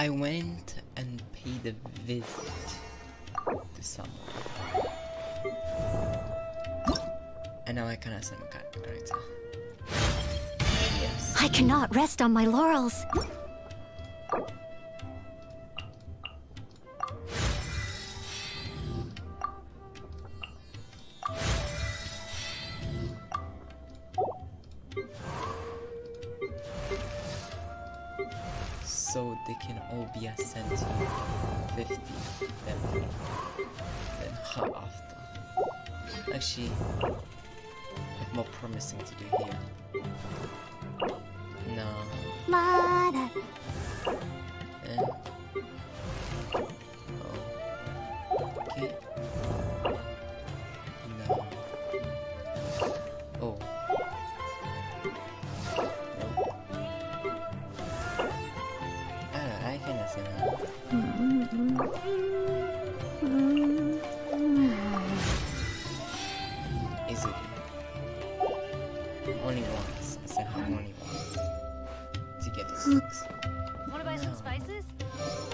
I went and paid a visit to someone. And now I can assign my character. Yes. I cannot rest on my laurels. So they can all be ascended to 50 level, then hot after. Actually, I have more promising to do here. No. Eh. Oh. Okay. No. Oh. I can ascend her. Easily. Only once. I said her only once. To get those things. Wanna buy some spices?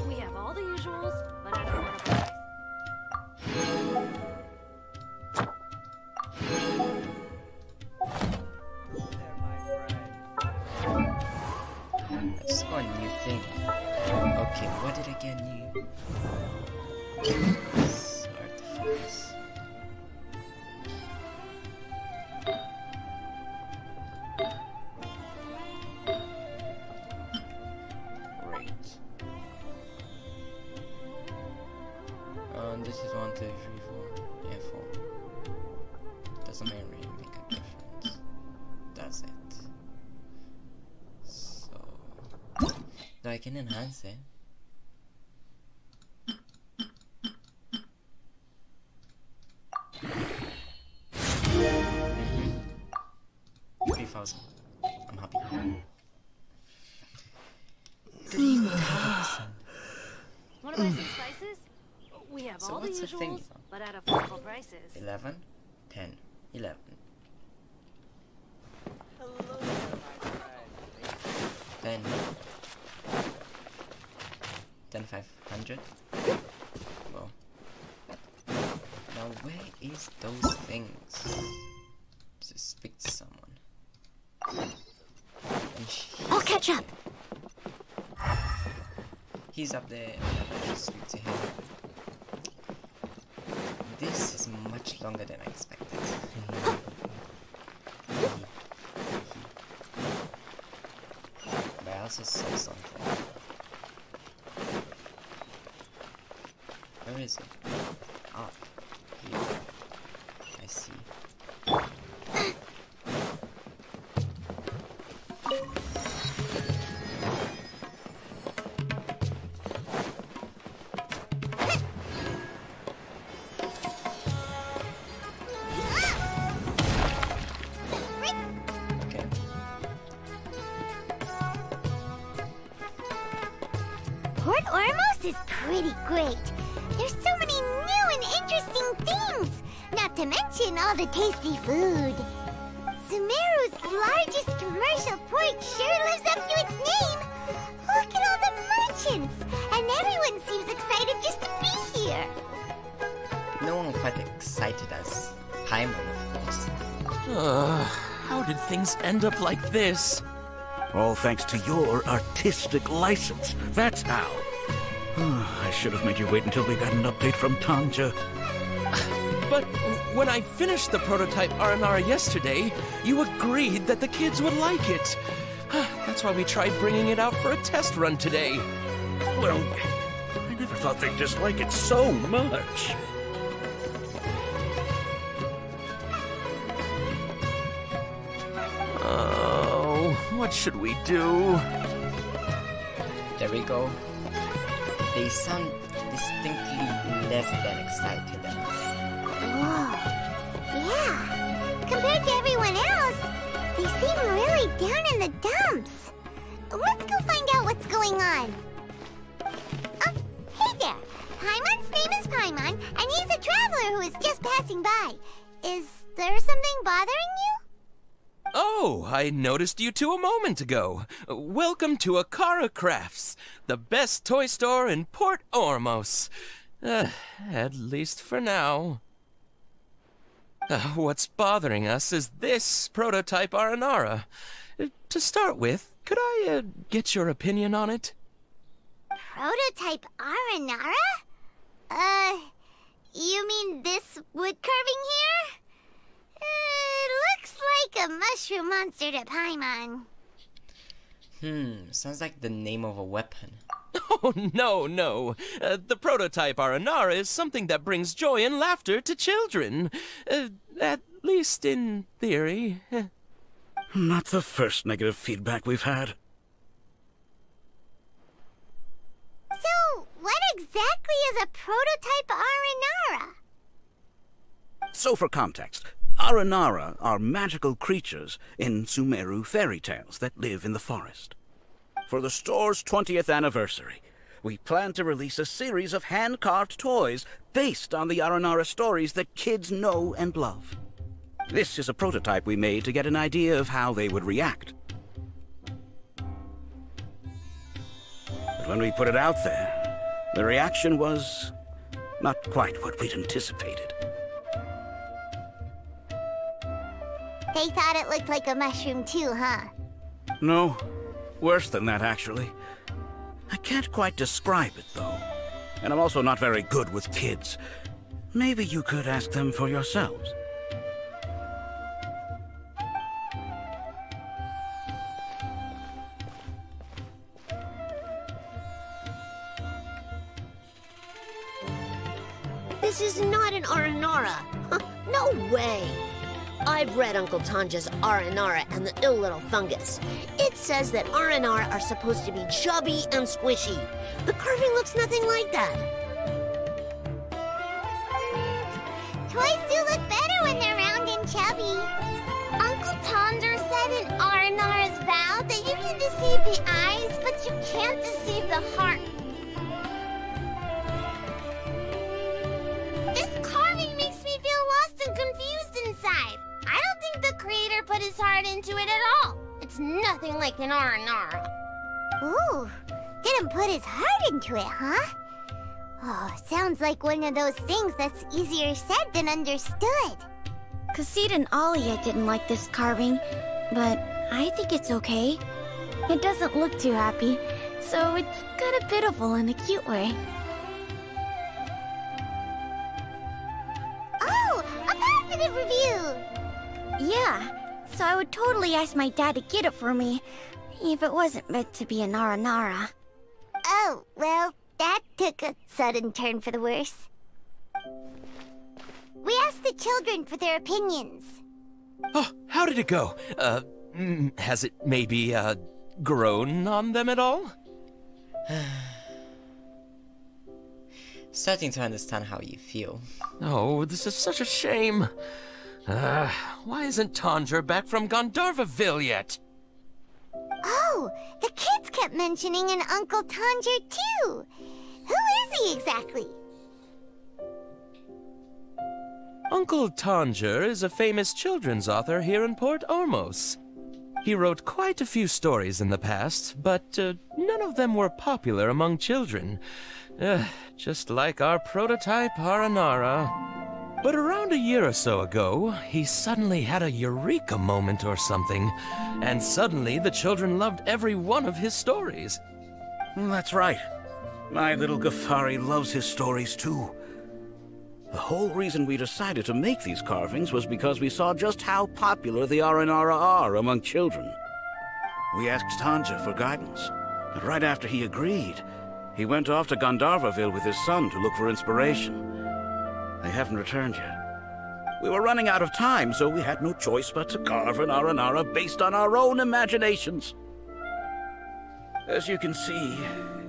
We have all the usuals, but at a affordable price. I just got a new thing. Okay, what did I get new? Artifacts. Great. This is 1, 2, 3, 4. Yeah, 4. Doesn't really make a difference. Does it? So, though I can enhance it. 3,000. I'm happy. 3,000. Wanna buy some spices? We have So all the what's the thing? usuals, but at affordable prices. 11, 10, 11. Hello there, my friend. 10, 500. Well, now where is those things? Just speak to someone. And I'll catch up. he's up there. I should speak to him. This is much longer than I expected. But I also saw something. Where is it? Ah, here. I see. Okay. Port Ormos is pretty great. There's so many new and interesting things, not to mention all the tasty food. Sumeru's largest commercial port sure lives up to its name. Look at all the merchants, and everyone seems excited just to be here. No one quite excited as Paimon, of course. How did things end up like this? All thanks to your artistic license. That's how. I should have made you wait until we got an update from Tanja. But when I finished the prototype Aranara yesterday, you agreed that the kids would like it. That's why we tried bringing it out for a test run today. Well, I never thought they'd dislike it so much. Oh, what should we do? There we go. They sound distinctly less than excited than us. Whoa. Yeah. Compared to everyone else, they seem really down in the dumps. Let's go find out what's going on. Oh, hey there. Paimon's name is Paimon, and he's a traveler who is just passing by. Is there something bothering you? Oh, I noticed you two a moment ago. Welcome to Akara Crafts, the best toy store in Port Ormos. At least for now. What's bothering us is this prototype Aranara. To start with, could I get your opinion on it? Prototype Aranara? You mean this wood carving here? It looks like a mushroom monster to Paimon. Sounds like the name of a weapon. Oh, no. The prototype Aranara is something that brings joy and laughter to children. At least in theory. Not the first negative feedback we've had. So, what exactly is a prototype Aranara? So for context, Aranara are magical creatures in Sumeru fairy tales that live in the forest. For the store's 20th anniversary, we plan to release a series of hand-carved toys based on the Aranara stories that kids know and love. This is a prototype we made to get an idea of how they would react. But when we put it out there, the reaction was not quite what we'd anticipated. They thought it looked like a mushroom too, huh? No, worse than that, actually. I can't quite describe it, though. And I'm also not very good with kids. Maybe you could ask them for yourselves. This is not an Aranara. No way. I've read Uncle Tanja's Aranara and the Ill Little Fungus. It says that Aranara are supposed to be chubby and squishy. The carving looks nothing like that. Toys do look better when they're round and chubby. Uncle Tonder said in Aranara's vow that you can deceive the eyes, but you can't deceive the heart. This carving makes me feel lost and confused inside. I don't think the creator put his heart into it at all. It's nothing like an Aranara. Ooh, didn't put his heart into it, huh? Oh, sounds like one of those things that's easier said than understood. Kassid and Alia didn't like this carving, but I think it's okay. It doesn't look too happy, so it's kind of pitiful in a cute way. Oh, a positive review! Yeah, so I would totally ask my dad to get it for me, if it wasn't meant to be an Aranara. Oh, well, that took a sudden turn for the worse. We asked the children for their opinions. Oh, how did it go? Has it maybe, grown on them at all? Starting to understand how you feel. Oh, this is such a shame. Why isn't Tanger back from Gandharvaville yet? Oh, the kids kept mentioning an Uncle Tanger too. Who is he exactly? Uncle Tanger is a famous children's author here in Port Ormos. He wrote quite a few stories in the past, but none of them were popular among children. Just like our prototype Aranara. But around a year or so ago, he suddenly had a eureka moment or something, and suddenly the children loved every one of his stories. That's right. My little Ghaffari loves his stories too. The whole reason we decided to make these carvings was because we saw just how popular the Aranara are among children. We asked Tanja for guidance, but right after he agreed, he went off to Gandharvaville with his son to look for inspiration. They haven't returned yet. We were running out of time, so we had no choice but to carve an Aranara based on our own imaginations. As you can see,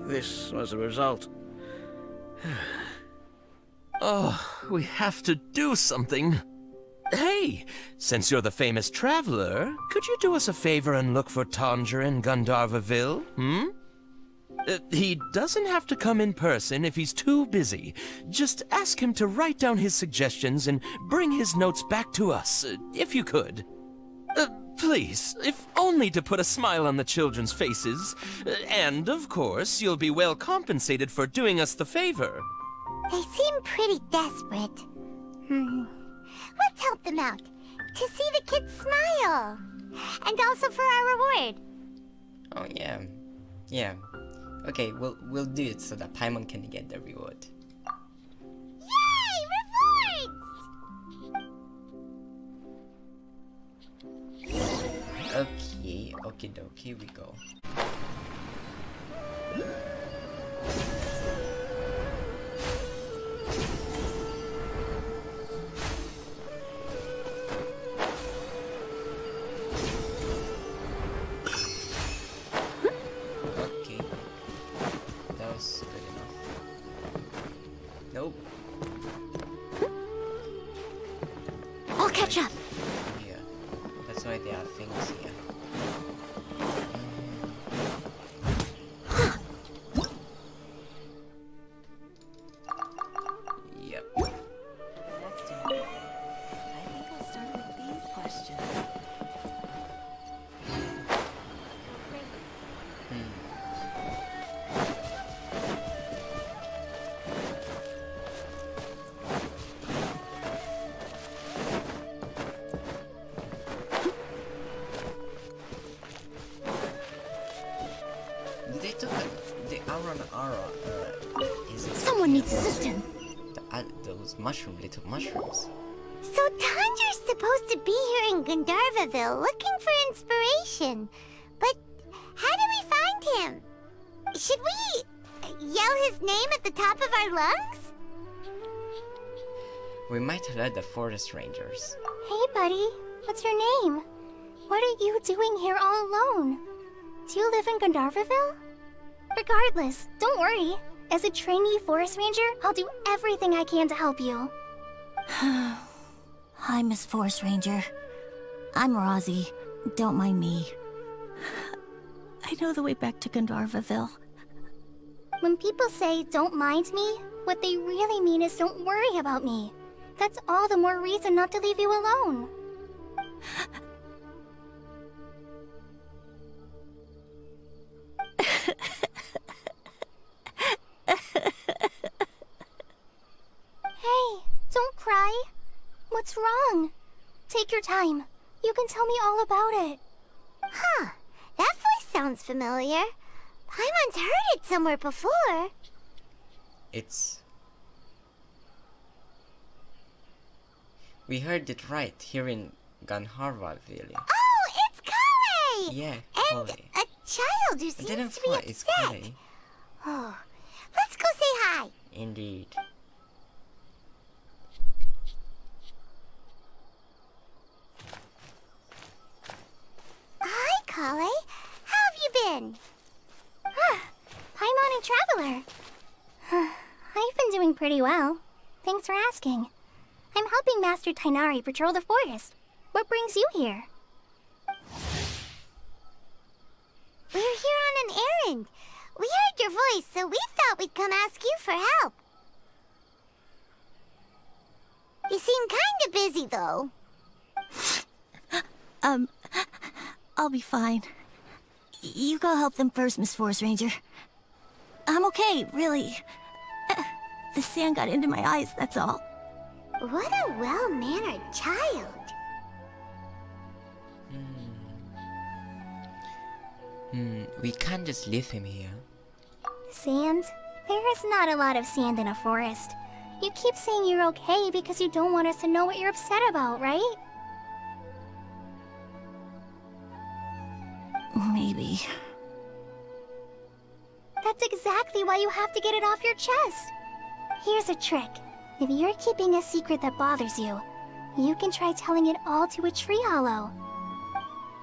this was the result. Oh, we have to do something. Hey, since you're the famous traveler, could you do us a favor and look for Tanger in Gandharvaville, he doesn't have to come in person if he's too busy. Just ask him to write down his suggestions and bring his notes back to us, if you could. Please, if only to put a smile on the children's faces. And, of course, you'll be well compensated for doing us the favor. They seem pretty desperate. Let's help them out. To see the kids smile. And also for our reward. Oh yeah. Yeah. Okay, we'll do it so that Paimon can get the reward. Yay! Rewards! Okay, okie dokie, we go. Okay, that was good enough. Nope. I'll catch up. Yeah, that's why there are things here. Yep. Next turn. I think I'll start with these questions. They took the Aranara, is it? Someone needs assistance. Those little mushrooms. So Tanger's supposed to be here in Gandharvaville looking for inspiration. But how do we find him? Should we yell his name at the top of our lungs? We might alert the forest rangers. Hey, buddy. What's your name? What are you doing here all alone? Do you live in Gandharvaville? Regardless, don't worry. As a trainee forest ranger, I'll do everything I can to help you. Hi, Miss Forest Ranger. I'm Rosie. Don't mind me. I know the way back to Gandharvaville. When people say, don't mind me, what they really mean is don't worry about me. That's all the more reason not to leave you alone. Hey, don't cry. What's wrong? Take your time. You can tell me all about it. Huh, that voice sounds familiar. Paimon's heard it somewhere before. We heard it right here in Gandharvaville. Oh, it's Kale! Yeah, And Kale. a child who seems to be It's upset. Kale. Oh, let's go say hi. Indeed. Hi, Kale. How have you been? Paimon and Traveler. I've been doing pretty well. Thanks for asking. I'm helping Master Tainari patrol the forest. What brings you here? We're here on an errand. We heard your voice, so we thought we'd come ask you for help. You seem kinda busy, though. I'll be fine. You go help them first, Miss Forest Ranger. I'm okay, really. The sand got into my eyes, that's all. What a well-mannered child. We can't just leave him here. Sand? There is not a lot of sand in a forest. You keep saying you're okay because you don't want us to know what you're upset about, right? Maybe. That's exactly why you have to get it off your chest. Here's a trick. If you're keeping a secret that bothers you, you can try telling it all to a tree hollow.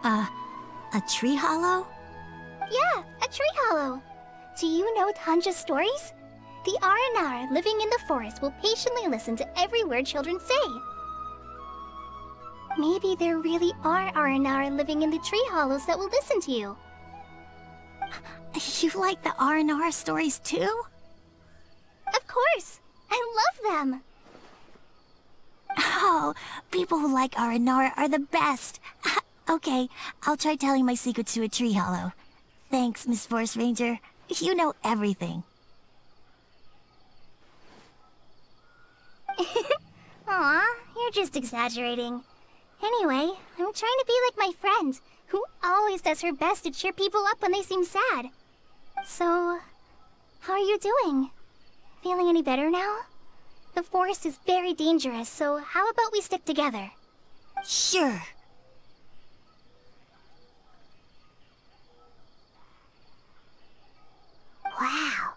A tree hollow? Yeah, a tree hollow. Do you know Tanja's stories? The Aranara living in the forest will patiently listen to every word children say. Maybe there really are Aranara living in the tree hollows that will listen to you. You like the Aranara stories too? Of course! I love them! Oh, people who like Aranara are the best. Okay, I'll try telling my secrets to a tree hollow. Thanks, Miss Forest Ranger. You know everything. Aw, you're just exaggerating. Anyway, I'm trying to be like my friend, who always does her best to cheer people up when they seem sad. So, how are you doing? Feeling any better now? The forest is very dangerous, so how about we stick together? Sure. Wow,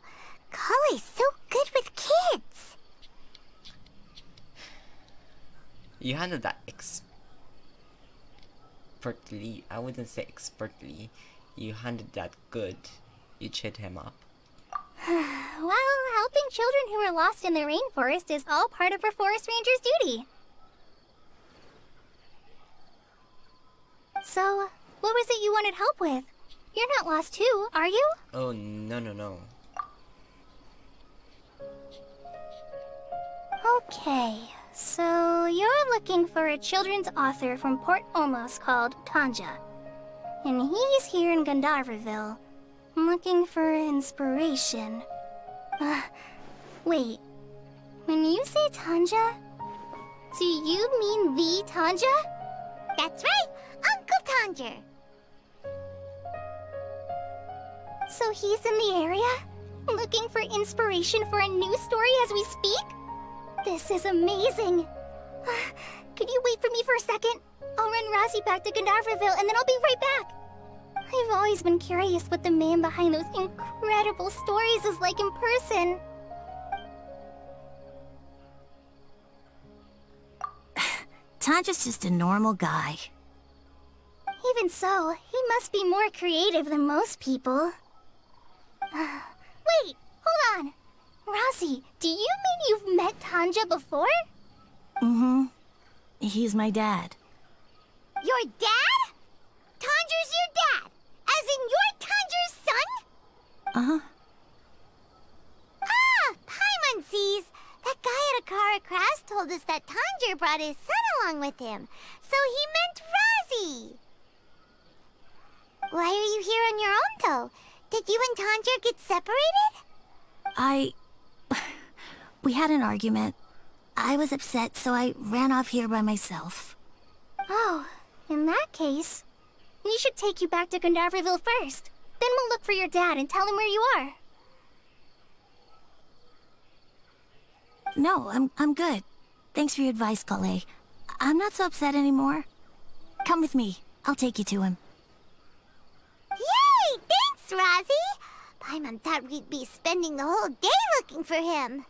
Collie's so good with kids. You handled that expertly. I wouldn't say expertly. You handled that good. You cheered him up. Well, helping children who are lost in the rainforest is all part of a forest ranger's duty. So, what was it you wanted help with? You're not lost too, are you? Oh, no. Okay, so you're looking for a children's author from Port Olmos called Tanja. And he's here in Gandharvaville, looking for inspiration. Wait, when you say Tanja, do you mean the Tanja? That's right, Uncle Tanger. So he's in the area, looking for inspiration for a new story as we speak? This is amazing. Could you wait for me for a second? I'll run Razzie back to Gandharvaville and then I'll be right back. I've always been curious what the man behind those incredible stories is like in person. Tanja's just a normal guy. Even so, he must be more creative than most people. Wait, hold on. Razzie, do you mean you've met Tanja before? Mm-hmm. He's my dad. Your dad? Tanger's your dad? As in you're Tanger's son? Uh-huh. Ah, Paimon sees. That guy at Akara Craft told us that Tanger brought his son along with him. So he meant Razzie. Why are you here on your own, though? Did you and Tanger get separated? We had an argument. I was upset, so I ran off here by myself. Oh, in that case, we should take you back to Gandharvaville first. Then we'll look for your dad and tell him where you are. No, I'm good. Thanks for your advice, Kale. I'm not so upset anymore. Come with me. I'll take you to him. Yay! Thanks, Razzie! Paimon thought we'd be spending the whole day looking for him.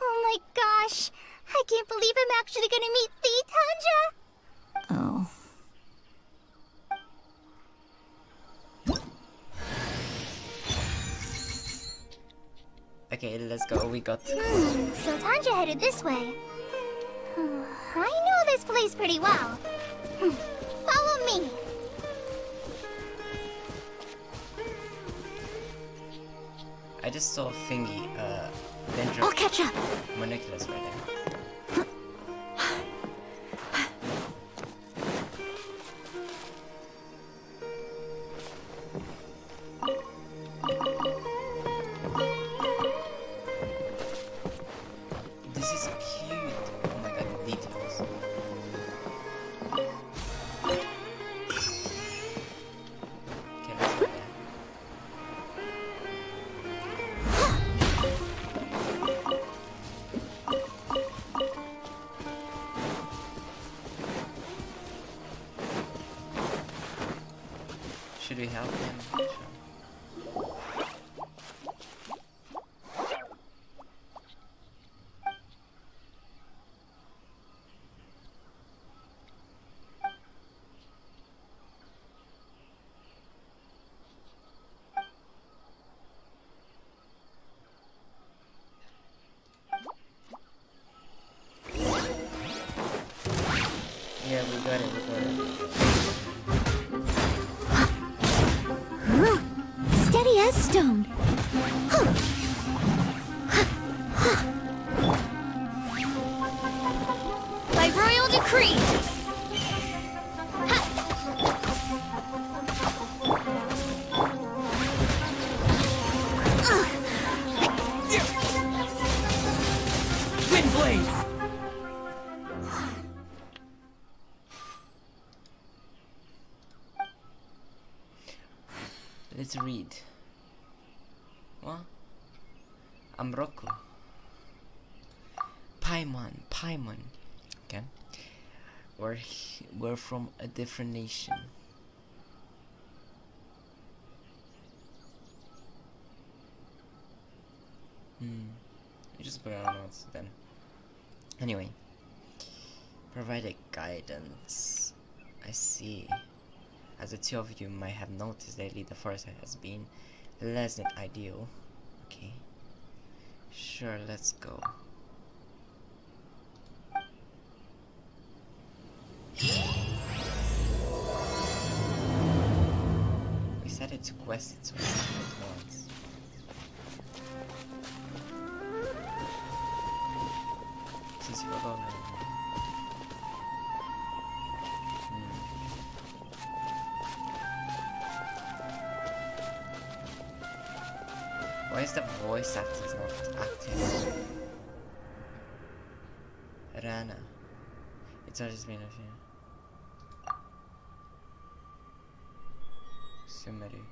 Oh my gosh! I can't believe I'm actually gonna meet the Tanja! Oh. Okay, let's go. We got... So Tanja headed this way. I know this place pretty well. Follow me. I just saw a thingy, danger... I'll catch up. Monoculus right there. This is cute. Oh my god, the details. Okay, let's go there. Should we help him? Sure. Yeah, we got it, Steady as stone. By royal decree, Let's read. What? I'm Roku. Paimon. Okay. We're from a different nation. You just put it on notes then. Anyway. Provided guidance. I see. As the two of you might have noticed lately, the forest has been less than ideal. Okay. Sure, let's go. We decided to quest it at once. Since you forgot me. Why is the voice actor not active? Rana. It's always been a few. Sumeru.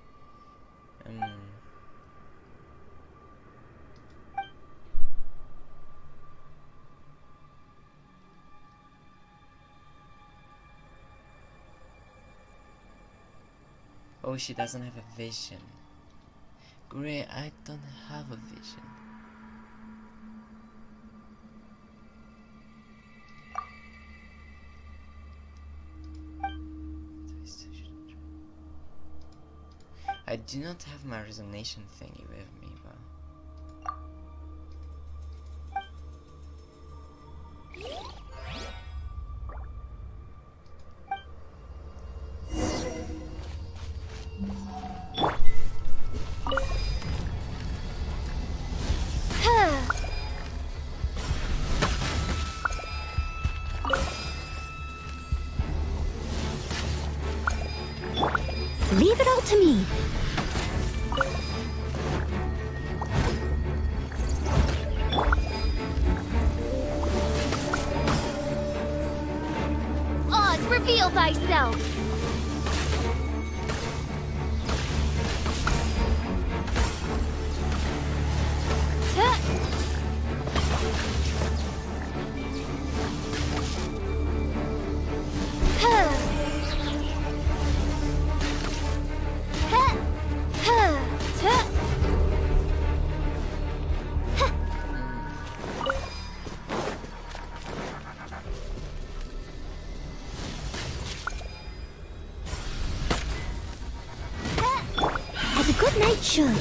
Oh, she doesn't have a vision. Great, I don't have a vision. I do not have my resonation thingy with me, but... Leave it all to me. Oz, reveal thyself! As a good knight should.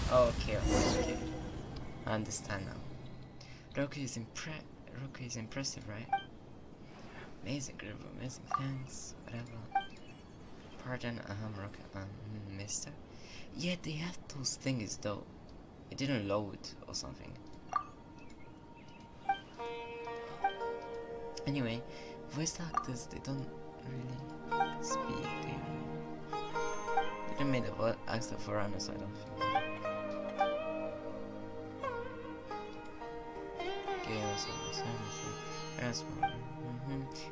Okay. I understand now. Roku is impressive, right? Amazing, Groove, amazing, thanks, whatever. Pardon, Roku, mister? Yeah, they have those things though. It didn't load or something. Anyway, voice actors, they don't really speak, they didn't make the voice actor for Rana, so I don't think.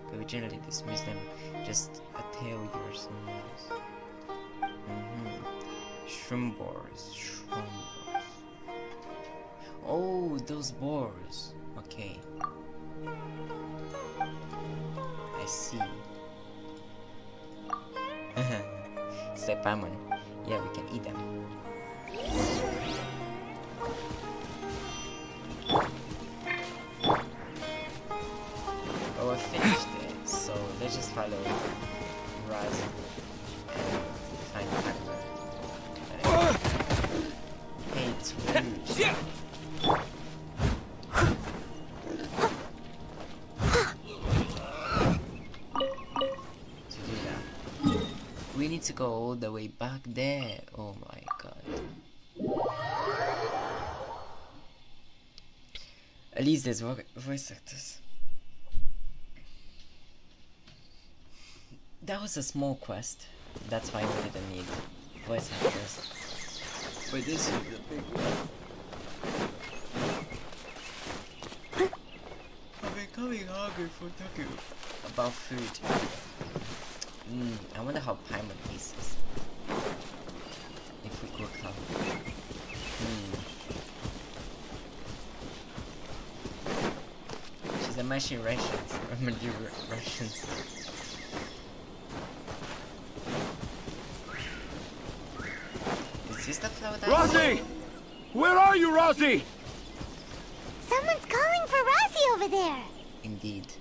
But we generally dismiss them just a tale yours. Shroom boars. Oh, those boars. Okay. I see. It's like Paimon. Yeah, we can eat them. Oh, I finished it, so let's just follow Rise and find the Paimon. Hey, it's rude. To do that. we need to go all the way back there. Oh my god. At least there's voice actors. That was a small quest. That's why we didn't need voice actors. But this is the big one. I'm becoming hungry for talking about food. I wonder how Paimon tastes. If we cook her. She's a machine Russians. Russians. Is this the flower that Rosie! Where are you, Rosie? Someone's calling for Rosie over there. Indeed.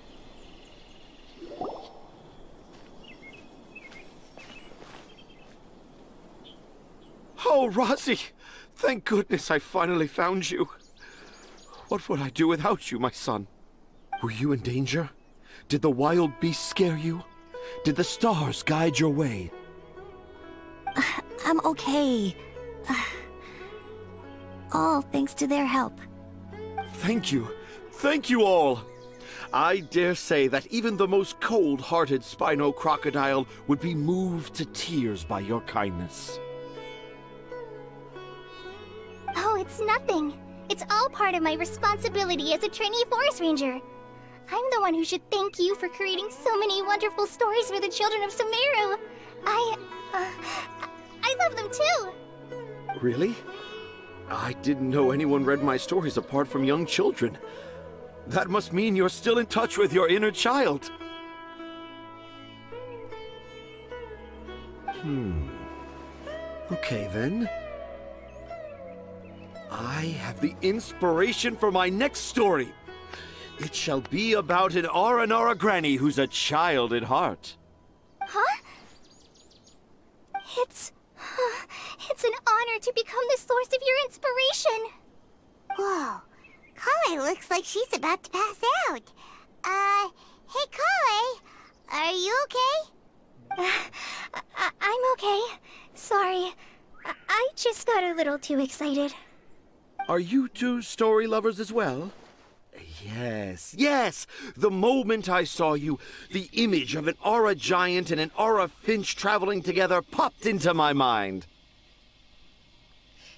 Oh, Rosie! Thank goodness I finally found you. What would I do without you, my son? Were you in danger? Did the wild beasts scare you? Did the stars guide your way? I'm okay. All thanks to their help. Thank you. Thank you all. I dare say that even the most cold-hearted Spino crocodile would be moved to tears by your kindness. Oh, it's nothing. It's all part of my responsibility as a trainee forest ranger. I'm the one who should thank you for creating so many wonderful stories for the children of Sumeru. I love them too. Really? I didn't know anyone read my stories apart from young children. That must mean you're still in touch with your inner child. Okay then. I have the inspiration for my next story. It shall be about an Aranara granny who's a child at heart. Huh? It's an honor to become the source of your inspiration. Whoa. Kale looks like she's about to pass out. Hey Kale, are you okay? I'm okay. Sorry. I just got a little too excited. Are you two story lovers as well? Yes. The moment I saw you, the image of an Aura giant and an Aura finch traveling together popped into my mind.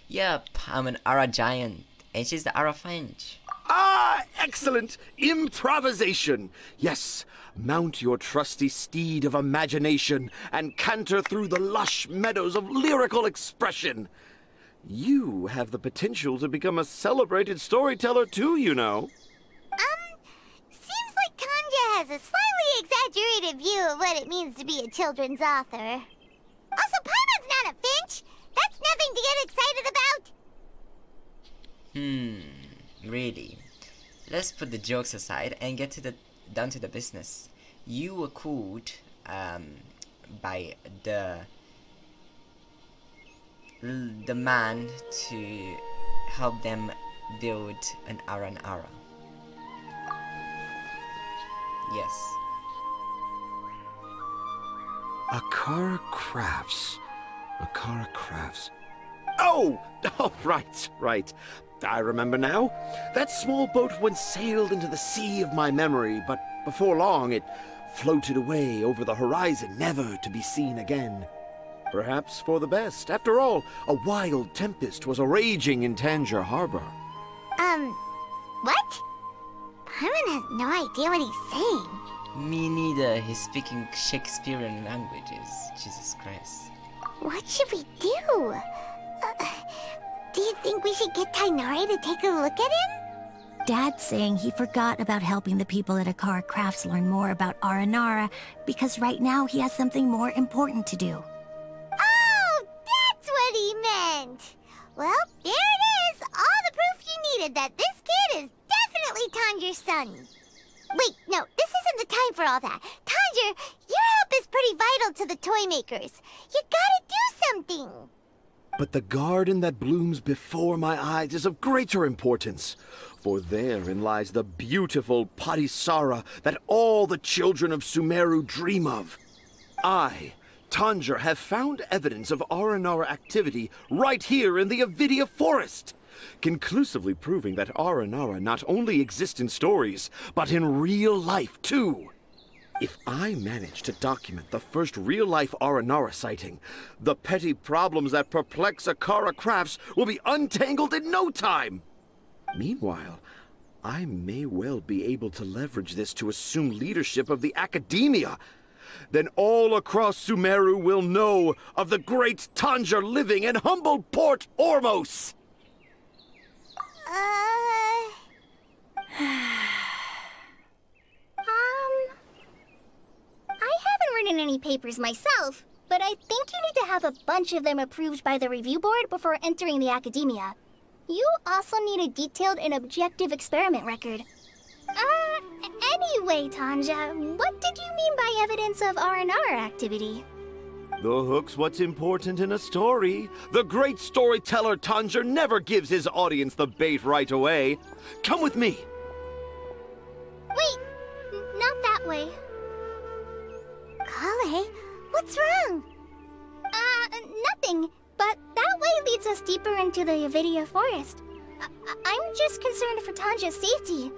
Yep, I'm an Aura giant, and she's the Aura finch. Ah, excellent! Improvisation! Yes, mount your trusty steed of imagination and canter through the lush meadows of lyrical expression. You have the potential to become a celebrated storyteller too, you know. Seems like Tanja has a slightly exaggerated view of what it means to be a children's author. Also, Paimon's not a finch! That's nothing to get excited about! Really. Let's put the jokes aside and get down to the business. You were called by the man to help them build an Aranara. Yes. Akara Crafts. Oh, right. I remember now. That small boat once sailed into the sea of my memory, but before long it floated away over the horizon, never to be seen again. Perhaps for the best. After all, a wild tempest was a-raging in Tanger Harbor. What? Paimon has no idea what he's saying. Me neither. He's speaking Shakespearean languages. Jesus Christ. What should we do? Do you think we should get Tainari to take a look at him? Dad's saying he forgot about helping the people at Akara Crafts learn more about Aranara because right now he has something more important to do. Oh, that's what he meant! Well, there it is! All the proof you needed that this kid is definitely Tanger's son. Wait, no, this isn't the time for all that. Tanger, your help is pretty vital to the toy makers. You gotta do something! But the garden that blooms before my eyes is of greater importance, for therein lies the beautiful Patisara that all the children of Sumeru dream of. I, Tanger have found evidence of Aranara activity right here in the Avidia Forest, conclusively proving that Aranara not only exist in stories, but in real life too. If I manage to document the first real-life Aranara sighting, the petty problems that perplex Akara Crafts will be untangled in no time. Meanwhile, I may well be able to leverage this to assume leadership of the academia. Then all across Sumeru will know of the great Tanger living in humble Port Ormos. I haven't written any papers myself, but I think you need to have a bunch of them approved by the review board before entering the academia. You also need a detailed and objective experiment record. Anyway, Tanja, what did you mean by evidence of Aranara activity? The hook's what's important in a story. The great storyteller Tanger never gives his audience the bait right away. Come with me. Wait, not that way. Kale, what's wrong? Nothing. But that way leads us deeper into the Avidia Forest. I'm just concerned for Tanja's safety.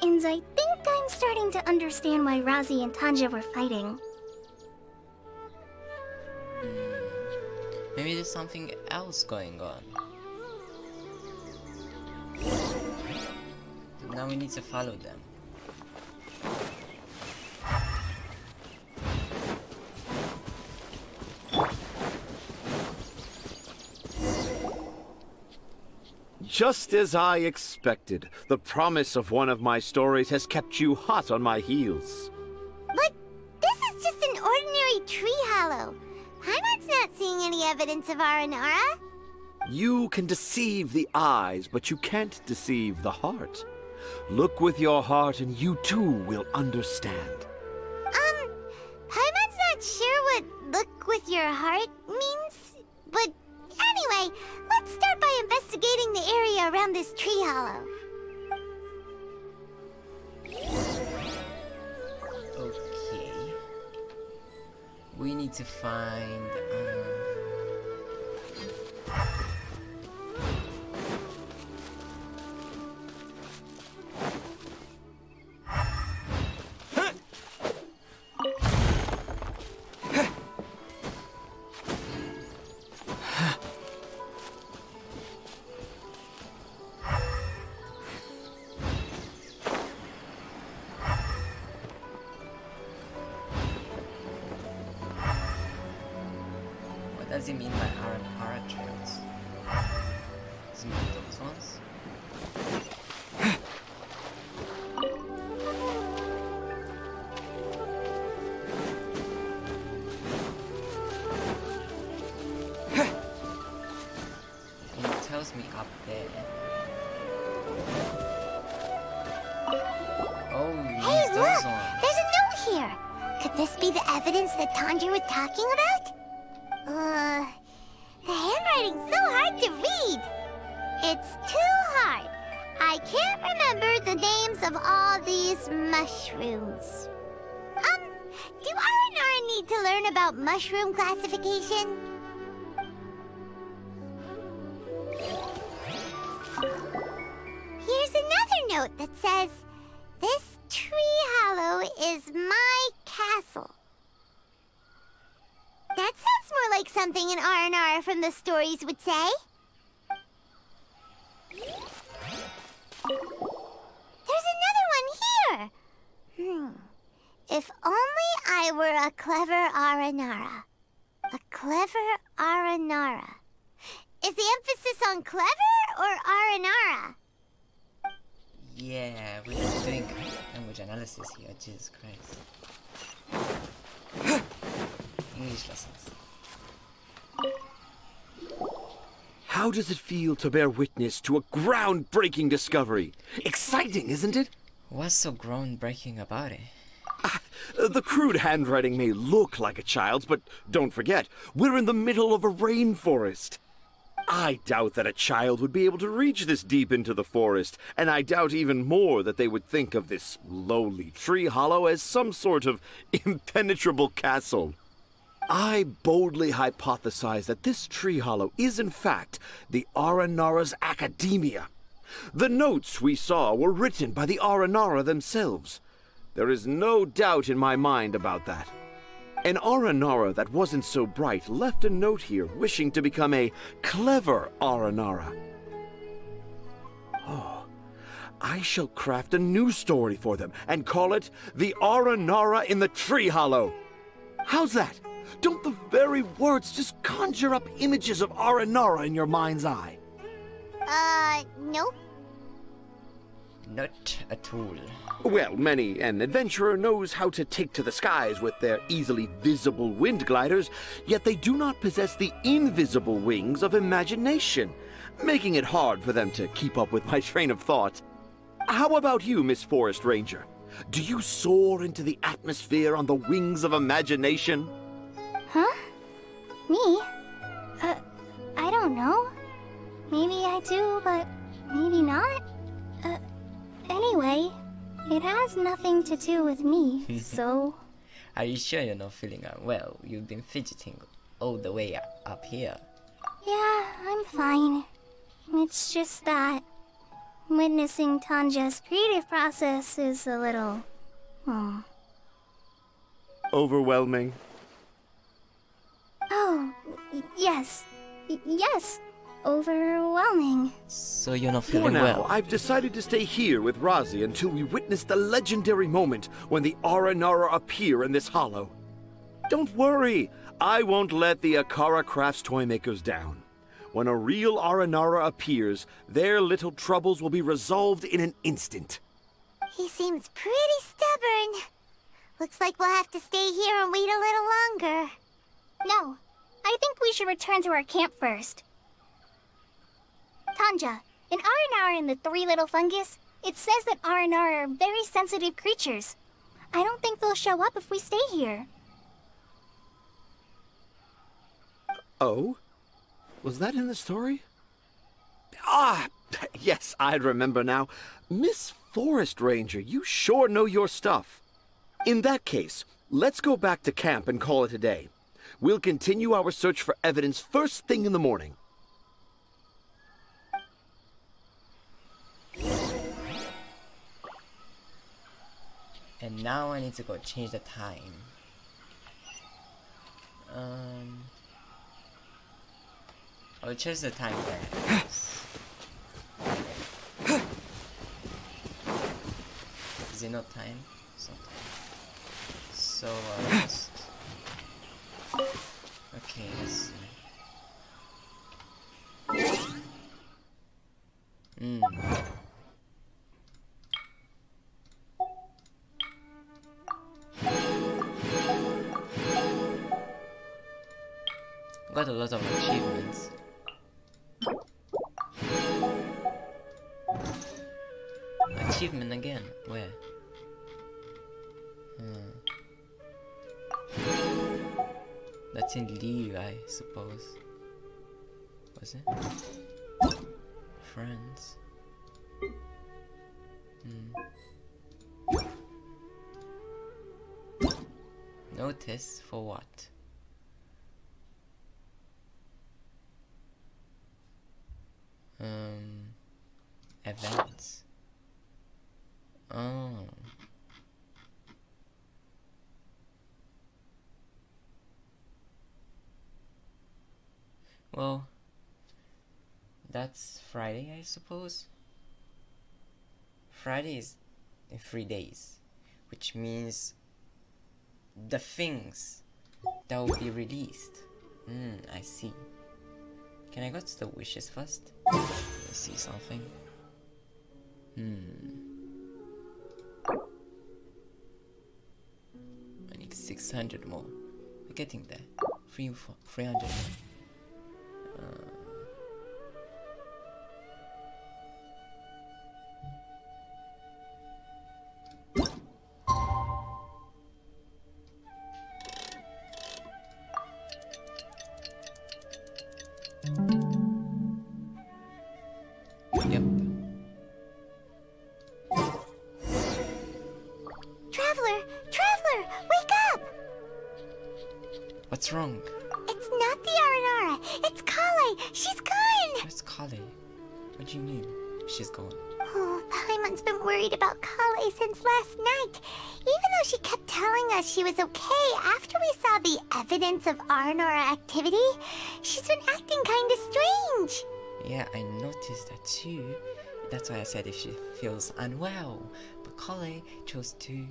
And I think I'm starting to understand why Razi and Tanja were fighting. Maybe there's something else going on. Now we need to follow them. Just as I expected, the promise of one of my stories has kept you hot on my heels. But this is just an ordinary tree hollow. Paimon's not seeing any evidence of Aranara. You can deceive the eyes, but you can't deceive the heart. Look with your heart and you too will understand. Paimon's not sure what look with your heart means, but anyway, let's start by investigating the area around this tree hollow. Okay. We need to find... What does he mean by Aranara trails? Does he mean those ones? He tells me up there. Oh, Hey, those look! ones. There's a note here! Could this be the evidence that Tanger was talking about? The handwriting's so hard to read. It's too hard. I can't remember the names of all these mushrooms. Do Aranara need to learn about mushroom classification? Here's another note that says, "This tree hollow is my castle." That sounds more like something an Aranara from the stories would say. There's another one here! If only I were a clever Aranara. A clever Aranara. Is the emphasis on clever or Aranara? Yeah, we're doing language analysis here, Jesus Christ. English lessons. How does it feel to bear witness to a groundbreaking discovery? Exciting, isn't it? What's so groundbreaking about it? The crude handwriting may look like a child's, but don't forget, we're in the middle of a rainforest. I doubt that a child would be able to reach this deep into the forest, and I doubt even more that they would think of this lowly tree hollow as some sort of impenetrable castle. I boldly hypothesize that this tree hollow is in fact the Aranara's academia. The notes we saw were written by the Aranara themselves. There is no doubt in my mind about that. An Aranara that wasn't so bright left a note here wishing to become a clever Aranara. Oh, I shall craft a new story for them and call it The Aranara in the Tree Hollow. How's that? Don't the very words just conjure up images of Aranara in your mind's eye? Nope. Not at all. Well, many an adventurer knows how to take to the skies with their easily visible wind gliders, yet they do not possess the invisible wings of imagination, making it hard for them to keep up with my train of thought. How about you, Miss Forest Ranger? Do you soar into the atmosphere on the wings of imagination? Huh? Me? I don't know. Maybe I do, but maybe not. Anyway, it has nothing to do with me, so... Are you sure you're not feeling unwell? You've been fidgeting all the way up here. Yeah, I'm fine. It's just that witnessing Tanja's creative process is a little... Overwhelming. Oh, yes. Yes. Overwhelming. So you're not For feeling now, well? I've decided to stay here with Razi until we witness the legendary moment when the Aranara appear in this hollow. Don't worry, I won't let the Akara Crafts toymakers down. When a real Aranara appears, their little troubles will be resolved in an instant. He seems pretty stubborn. Looks like we'll have to stay here and wait a little longer. No, I think we should return to our camp first. Tanja, in Aranara and the Three Little Fungus, it says that Aranara are very sensitive creatures. I don't think they'll show up if we stay here. Oh? Was that in the story? Ah, yes, I remember now. Miss Forest Ranger, you sure know your stuff. In that case, let's go back to camp and call it a day. We'll continue our search for evidence first thing in the morning. And now I need to go change the time. I'll change the time there. Is it not time? It's not time. So just... Okay, let's see. Got a lot of achievements. Achievement again? Where? That's in League, I suppose. Was it? Friends. Notice for what? Events. Oh. Well, that's Friday, I suppose. Friday is in 3 days, which means the things that will be released. I see. Can I go to the wishes first? Let's see something. I need 600 more. We're getting there. 300 more. Yep. Traveler! Traveler! Wake up! What's wrong? It's not the Aranara. It's Kale. She's gone. Where's Kale? What do you mean? She's gone. Oh, Paimon's been worried about Kale since last night. Even though she kept telling us she was okay after we saw the evidence of Aranara activity, she's been acting kinda strange. Yeah, I noticed that too. That's why I said if she feels unwell. But Kale chose to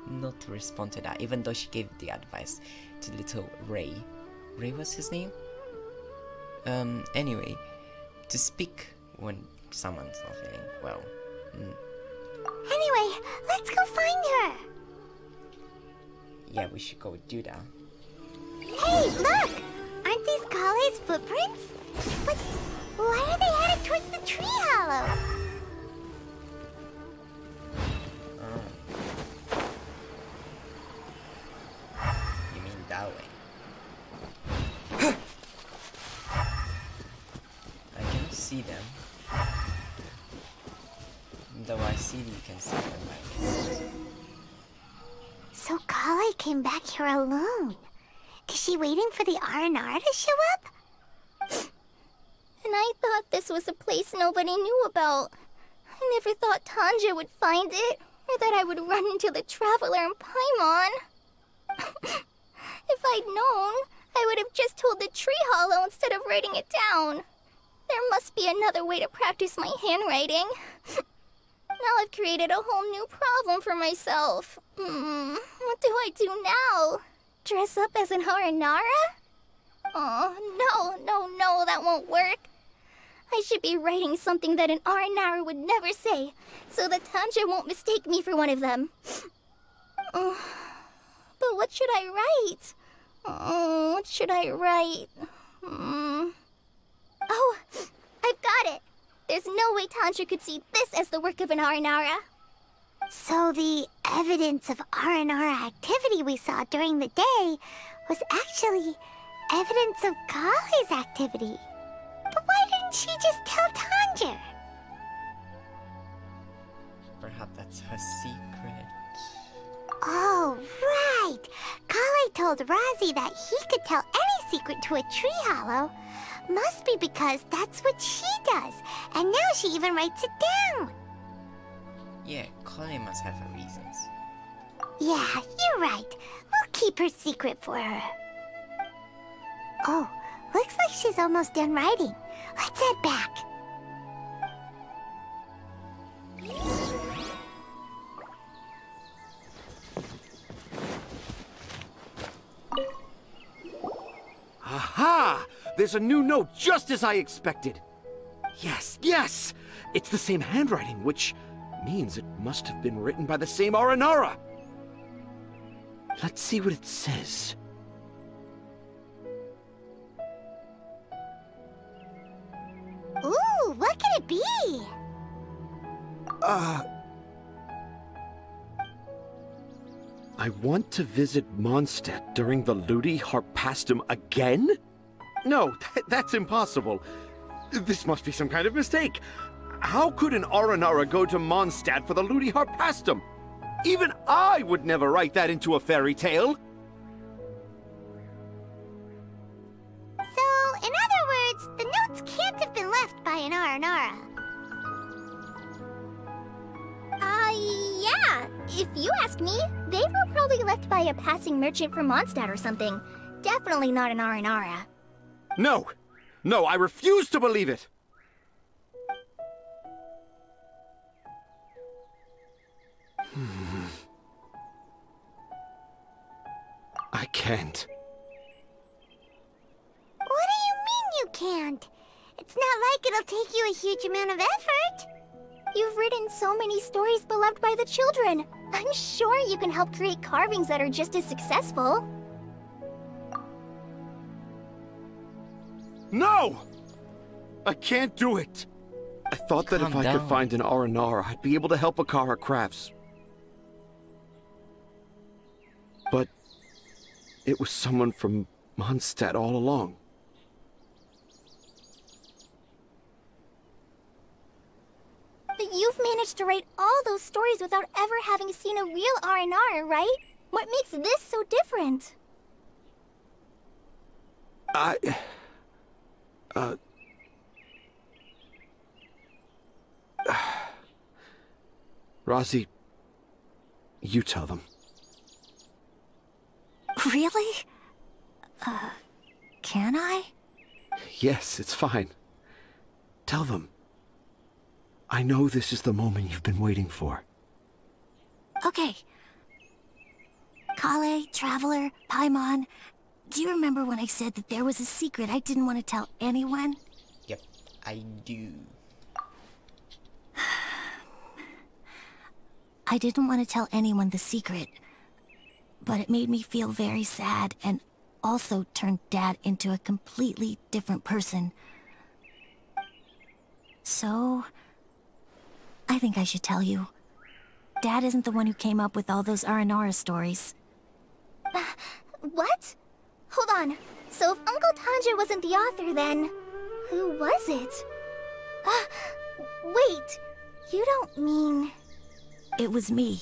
not to respond to that, even though she gave the advice to little Ray. Ray was his name? Anyway, to speak when someone's not feeling well. Anyway, let's go find her. Yeah, we should go do that. Hey, look! Aren't these Kale's footprints? But why are they headed towards the tree hollow? You mean that way? I cannot see them. Though I see you can see them by mist. So Kale came back here alone. Is she waiting for the Aranara to show up? And I thought this was a place nobody knew about. I never thought Tanja would find it, or that I would run into the Traveler in Paimon. If I'd known, I would have just told the tree hollow instead of writing it down. There must be another way to practice my handwriting. Now I've created a whole new problem for myself. What do I do now? Dress up as an Aranara? Oh, no, that won't work. I should be writing something that an Aranara would never say, so that Tanja won't mistake me for one of them. But what should I write? What should I write? Oh, I've got it! There's no way Tanja could see this as the work of an Aranara. So the evidence of Aranara activity we saw during the day was actually evidence of Kale's activity. But why didn't she just tell Tanja? Perhaps that's her secret. Oh, right! Kale told Razi that he could tell any secret to a tree hollow. Must be because that's what she does, and now she even writes it down. Yeah, Kale must have her reasons. Yeah, you're right. We'll keep her secret for her. Oh, looks like she's almost done writing. Let's head back. Aha! There's a new note just as I expected. Yes, yes! It's the same handwriting, which means it must have been written by the same Aranara. Let's see what it says. Ooh, what could it be? I want to visit Mondstadt during the Ludi Harpastum again? No, that's impossible. This must be some kind of mistake. How could an Aranara go to Mondstadt for the Ludi Harpastum? Even I would never write that into a fairy tale. So, in other words, the notes can't have been left by an Aranara. Yeah. If you ask me, they were probably left by a passing merchant from Mondstadt or something. Definitely not an Aranara. No! No, I refuse to believe it! I can't. What do you mean you can't? It's not like it'll take you a huge amount of effort. You've written so many stories beloved by the children. I'm sure you can help create carvings that are just as successful. No! I can't do it! I thought that if I could find an Aranara, I'd be able to help Akara Crafts. But it was someone from Mondstadt all along. But you've managed to write all those stories without ever having seen a real Aranara, right? What makes this so different? Rosie, you tell them. Really? Can I? Yes, it's fine. Tell them. I know this is the moment you've been waiting for. Okay. Kale, Traveler, Paimon, do you remember when I said that there was a secret I didn't want to tell anyone? Yep, I do. I didn't want to tell anyone the secret, but it made me feel very sad and also turned Dad into a completely different person. So, I think I should tell you. Dad isn't the one who came up with all those Aranara stories. What? Hold on. So if Uncle Tanja wasn't the author, then who was it? Wait. You don't mean... It was me.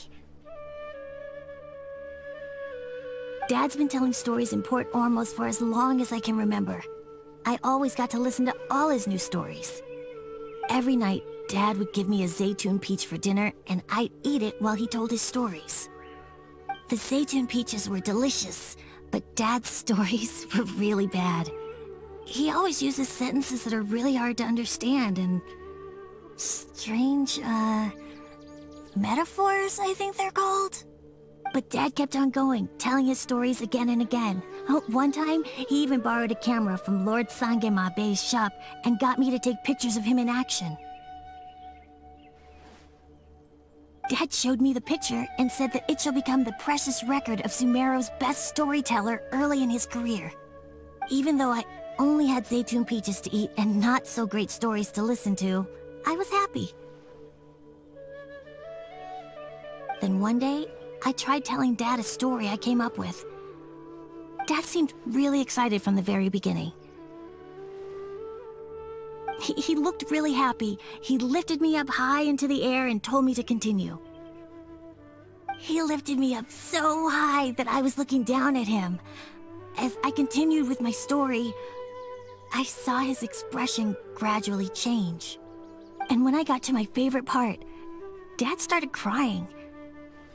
Dad's been telling stories in Port Ormos for as long as I can remember. I always got to listen to all his new stories. Every night, Dad would give me a Zaytun peach for dinner, and I'd eat it while he told his stories. The Zaytun peaches were delicious, but Dad's stories were really bad. He always uses sentences that are really hard to understand, and... strange, metaphors, I think they're called? But Dad kept on going, telling his stories again and again. One time, he even borrowed a camera from Lord Sangema Bey's shop and got me to take pictures of him in action. Dad showed me the picture and said that it shall become the precious record of Sumeru's best storyteller early in his career. Even though I only had Zaytun peaches to eat and not so great stories to listen to, I was happy. Then one day, I tried telling Dad a story I came up with. Dad seemed really excited from the very beginning. He looked really happy. He lifted me up high into the air and told me to continue. He lifted me up so high that I was looking down at him. As I continued with my story, I saw his expression gradually change. And when I got to my favorite part, Dad started crying.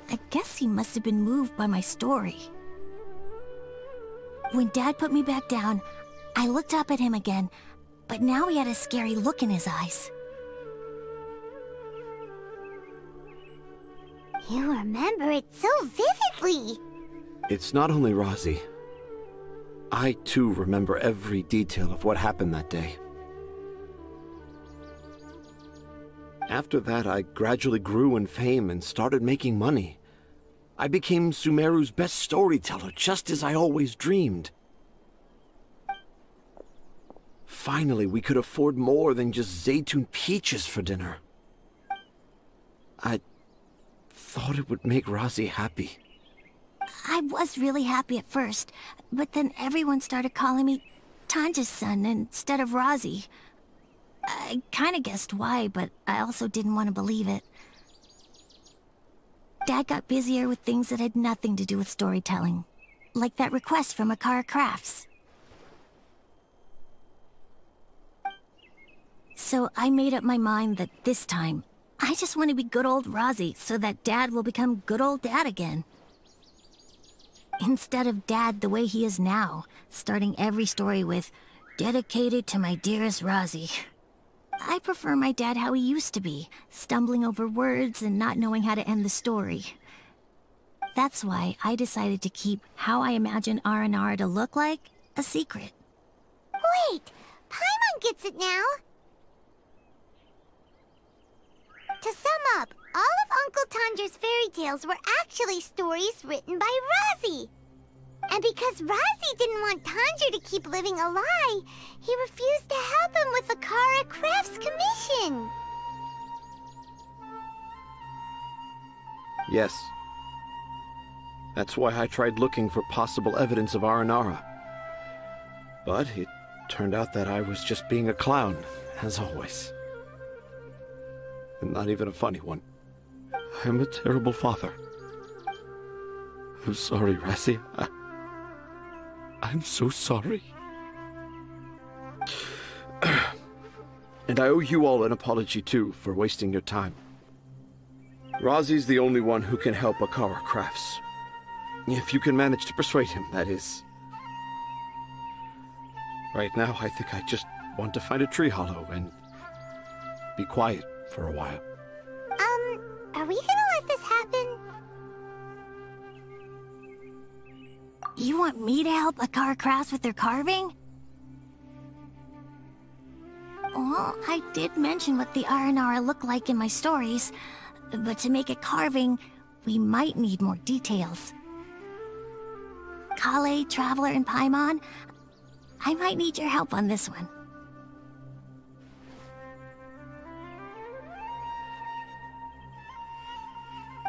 I guess he must have been moved by my story. When Dad put me back down, I looked up at him again, but now he had a scary look in his eyes. You remember it so vividly. It's not only Rosie. I, too, remember every detail of what happened that day. After that, I gradually grew in fame and started making money. I became Sumeru's best storyteller, just as I always dreamed. Finally, we could afford more than just Zaytun peaches for dinner. I thought it would make Rosie happy. I was really happy at first, but then everyone started calling me Tanja's son instead of Rosie. I kinda guessed why, but I also didn't want to believe it. Dad got busier with things that had nothing to do with storytelling, like that request from Akara Crafts. So I made up my mind that this time, I just want to be good old Rosie so that Dad will become good old Dad again. Instead of Dad the way he is now, starting every story with, "Dedicated to my dearest Rosie." I prefer my dad how he used to be, stumbling over words and not knowing how to end the story. That's why I decided to keep how I imagine Aranara to look like a secret. Wait, Paimon gets it now. To sum up, all of Uncle Tanja's fairy tales were actually stories written by Rosie. And because Rosie didn't want Tanja to keep living a lie, he refused to help him with the Kara Crafts commission. Yes. That's why I tried looking for possible evidence of Aranara. But it turned out that I was just being a clown, as always. And not even a funny one. I am a terrible father. I'm sorry, Rosie. I'm so sorry. And I owe you all an apology, too, for wasting your time. Razi's the only one who can help Akara Crafts. If you can manage to persuade him, that is. Right now, I think I just want to find a tree hollow and be quiet for a while. Are we gonna let this happen? You want me to help Akara Crafts with their carving? Well, I did mention what the Aranara look like in my stories, but to make a carving, we might need more details. Kale, Traveler, and Paimon, I might need your help on this one.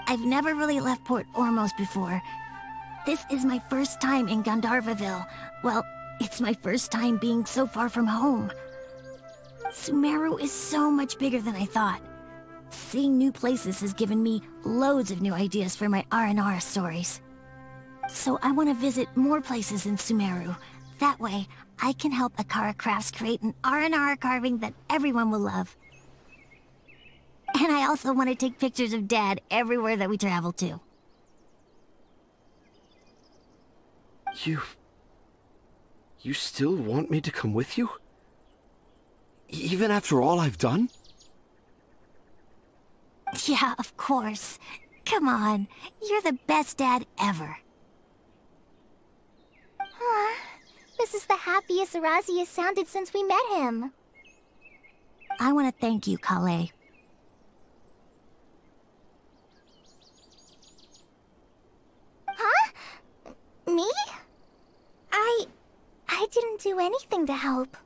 I've never really left Port Ormos before. This is my first time in Gandharvaville. Well, it's my first time being so far from home. Sumeru is so much bigger than I thought. Seeing new places has given me loads of new ideas for my Aranara stories. So I want to visit more places in Sumeru. That way, I can help Akara Crafts create an Aranara carving that everyone will love. And I also want to take pictures of Dad everywhere that we travel to. You still want me to come with you? Even after all I've done? Yeah, of course. Come on, you're the best dad ever. This is the happiest Arazi has sounded since we met him. I want to thank you, Kale. Huh? Me? I didn't do anything to help.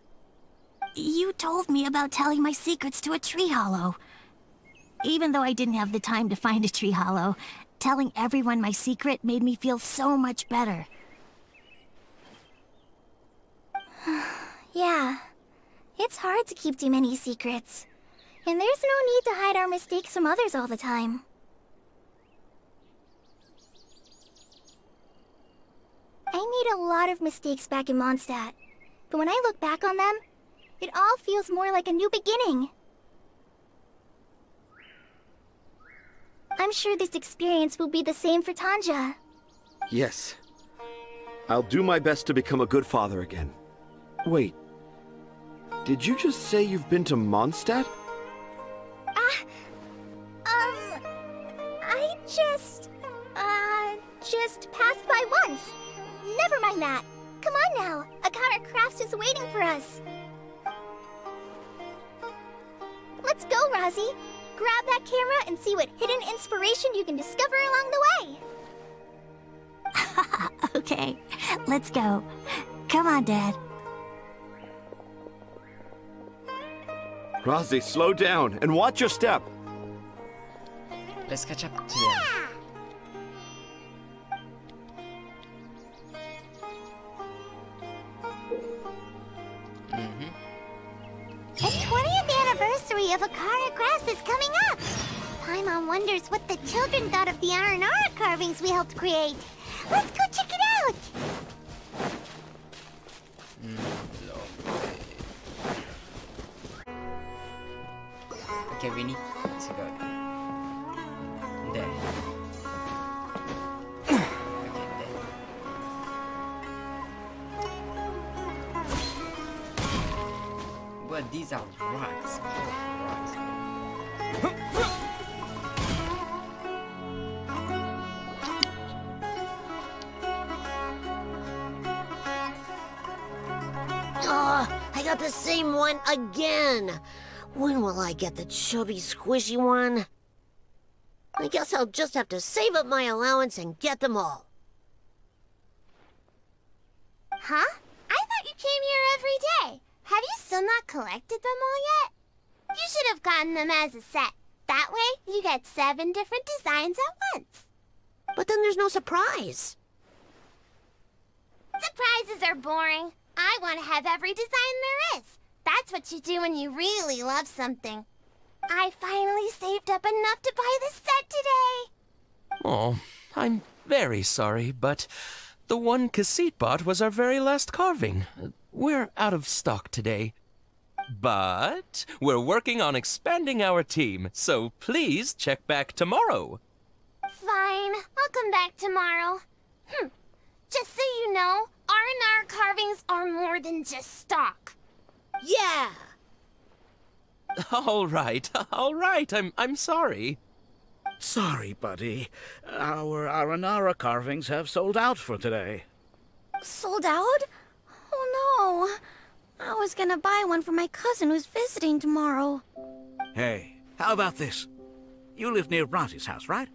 You told me about telling my secrets to a tree hollow. Even though I didn't have the time to find a tree hollow, telling everyone my secret made me feel so much better. Yeah. It's hard to keep too many secrets. And there's no need to hide our mistakes from others all the time. I made a lot of mistakes back in Mondstadt. But when I look back on them, it all feels more like a new beginning. I'm sure this experience will be the same for Tanja. Yes. I'll do my best to become a good father again. Wait. Did you just say you've been to Mondstadt? I just passed by once. Never mind that. Come on now. Akara Crafts is waiting for us. Let's go, Razi. Grab that camera and see what hidden inspiration you can discover along the way. Okay, let's go. Come on, Dad. Razi, slow down and watch your step. Let's catch up to them. The 20th anniversary of Akara Crafts is coming up! Paimon wonders what the children thought of the Aranara carvings we helped create. Let's go check it out! Okay, we need to go there. Okay, there. Well, these are rocks. Oh, rocks. I got the same one again. When will I get the chubby, squishy one? I guess I'll just have to save up my allowance and get them all. Huh? I thought you came here every day. Have you still not collected them all yet? You should have gotten them as a set. That way, you get 7 different designs at once. But then there's no surprise. Surprises are boring. I want to have every design there is. That's what you do when you really love something. I finally saved up enough to buy the set today. Oh, I'm very sorry, but the one Cassit bought was our very last carving. We're out of stock today. But we're working on expanding our team, so please check back tomorrow. Fine, I'll come back tomorrow. Just so you know, R&R carvings are more than just stock. Yeah! All right. I'm sorry. Sorry, buddy. Our Aranara carvings have sold out for today. Sold out? Oh no. I was gonna buy one for my cousin who's visiting tomorrow. Hey, how about this? You live near Bronte's house, right?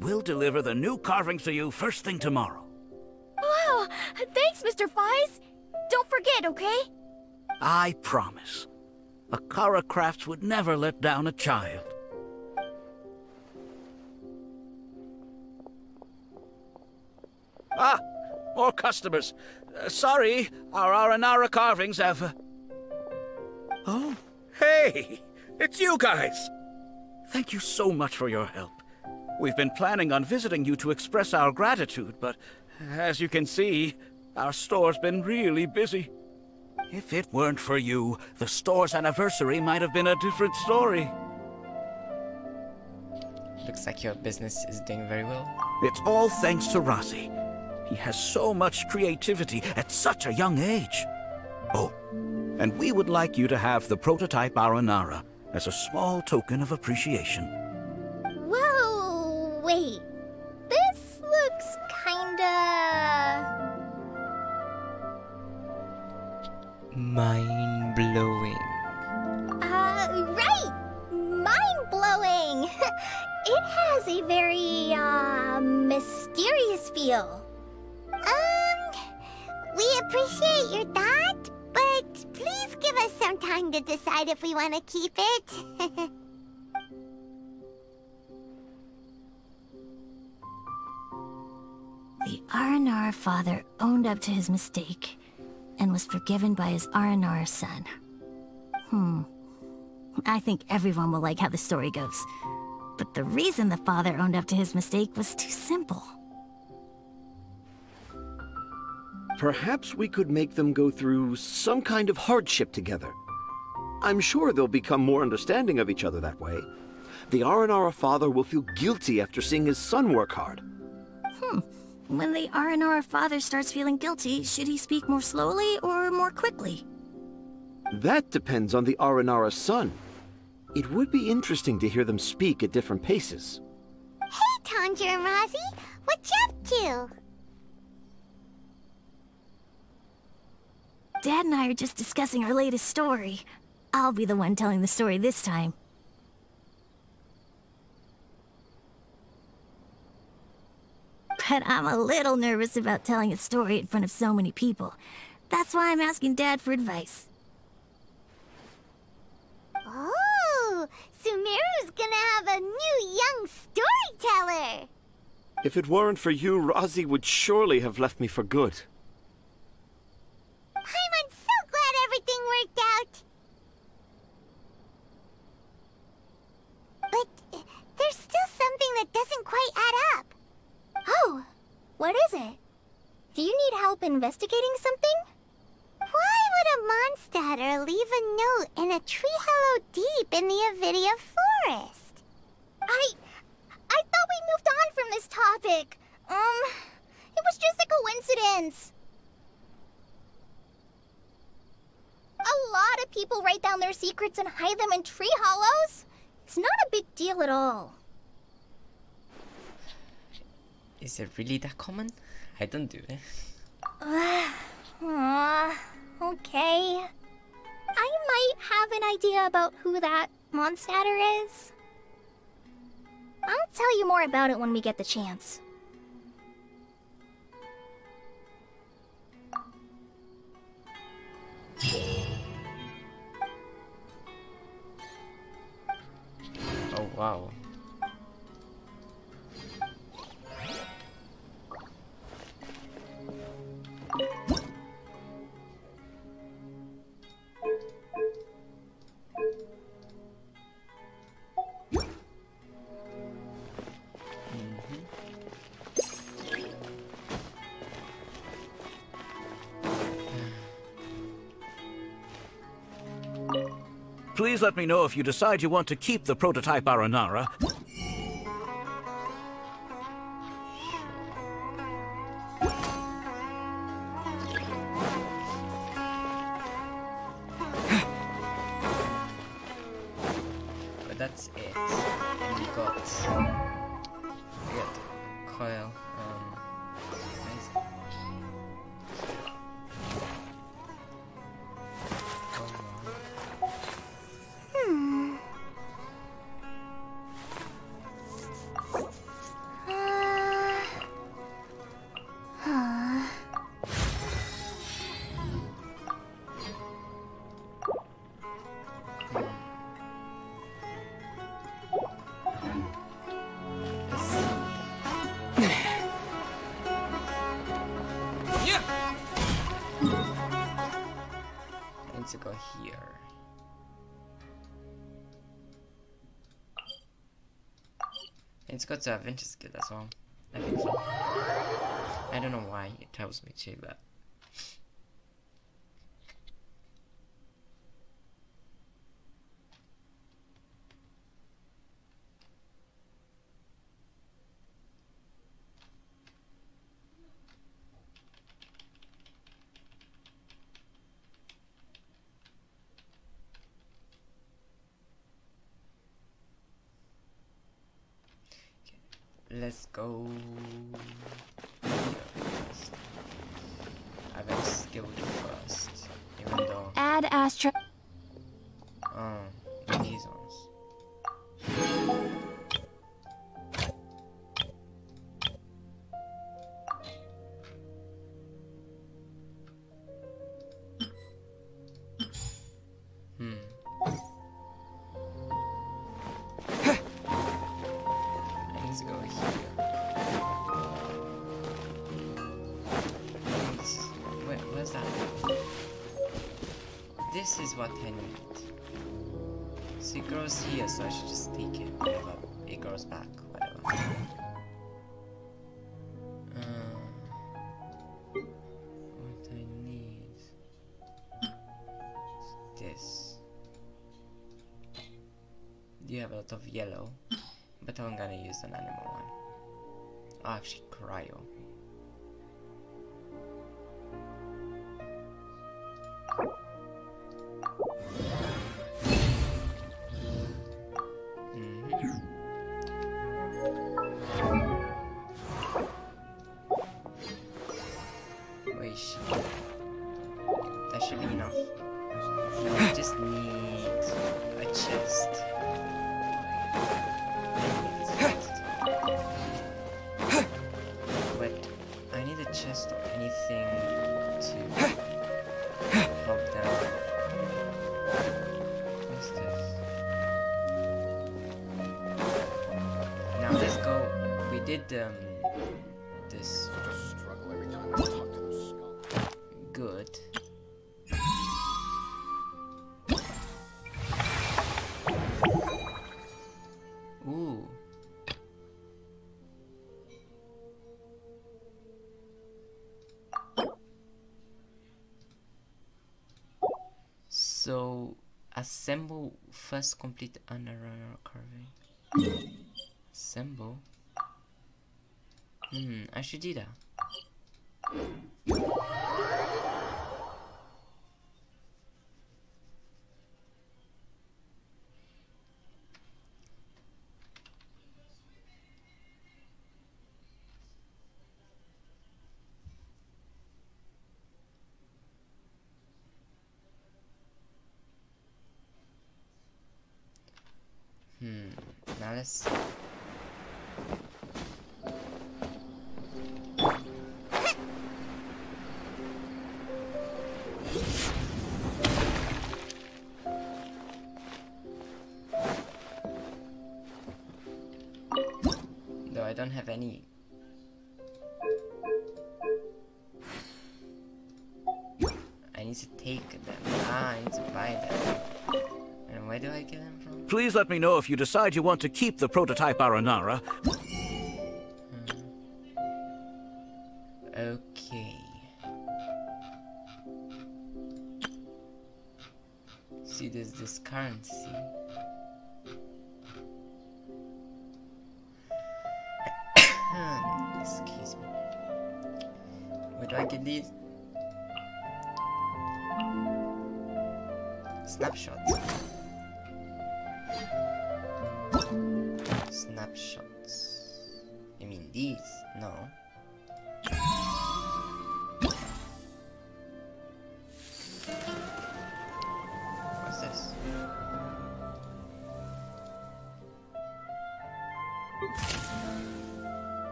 We'll deliver the new carvings to you first thing tomorrow. Wow, thanks, Mr. Fies. Don't forget, okay? I promise. Akara Crafts would never let down a child. Ah, more customers. Sorry, our Aranara carvings have... Oh, hey, it's you guys. Thank you so much for your help. We've been planning on visiting you to express our gratitude, but as you can see, our store's been really busy. If it weren't for you, the store's anniversary might have been a different story. Looks like your business is doing very well. It's all thanks to Rossi. He has so much creativity at such a young age. Oh, and we would like you to have the prototype Aranara as a small token of appreciation. Whoa, wait. This looks kinda... mind-blowing. Right! Mind-blowing! It has a very, mysterious feel. We appreciate your thought, but please give us some time to decide if we want to keep it. The Aranara father owned up to his mistake and was forgiven by his Aranara son. I think everyone will like how the story goes. But the reason the father owned up to his mistake was too simple. Perhaps we could make them go through some kind of hardship together. I'm sure they'll become more understanding of each other that way. The Aranara father will feel guilty after seeing his son work hard. When the Aranara father starts feeling guilty, should he speak more slowly or more quickly? That depends on the Aranara son. It would be interesting to hear them speak at different paces. Hey, Tanja and Rossi, what you up to? Dad and I are just discussing our latest story. I'll be the one telling the story this time. But I'm a little nervous about telling a story in front of so many people. That's why I'm asking Dad for advice. Oh, Sumeru's gonna have a new young storyteller. If it weren't for you, Rossi would surely have left me for good. I'm so glad everything worked out. But there's still something that doesn't quite add up. Oh, what is it? Do you need help investigating something? Why would a Mondstatter leave a note in a tree hollow deep in the Avidia forest? I thought we moved on from this topic. It was just a coincidence. A lot of people write down their secrets and hide them in tree hollows. It's not a big deal at all. Is it really that common? I don't do it. Okay. I might have an idea about who that Mondstatter is. I'll tell you more about it when we get the chance. Oh wow. Please let me know if you decide you want to keep the prototype Aranara. But that's it. And we got coil. Nice. To go here. Let's go to Adventure Guild as well. I think so. I don't know why it tells me to, but let's go. I bet skill first, even though. Add Astra. Oh, these ones. Let's go here. Where's that? This is what I need. So it grows here, so I should just take it. Whatever. It grows back. Whatever. What I need is this. You have a lot of yellow. But I'm gonna use an animal one. Oh, actually, cryo. Wait, that should be enough. No, I just need a chest. But I need a chest or anything to help them. What's this? Now let's go. We did this. Good. Ooh. So, assemble first complete Aranara carving. Assemble? I should do that. Now let's see. Though I don't have any. I need to take them. I need to buy them. And where do I get them from? Please let me know if you decide you want to keep the prototype Aranara. Okay. see this currency. Excuse me. Where do I get these? Snapshots. Snapshots. You mean these? No. What's this?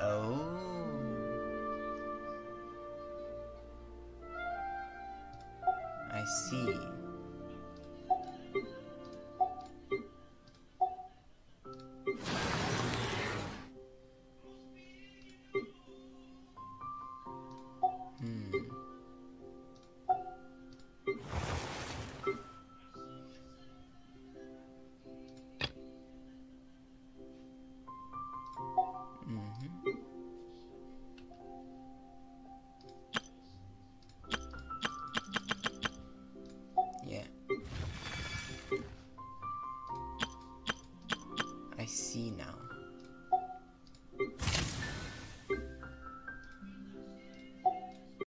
Oh. I see.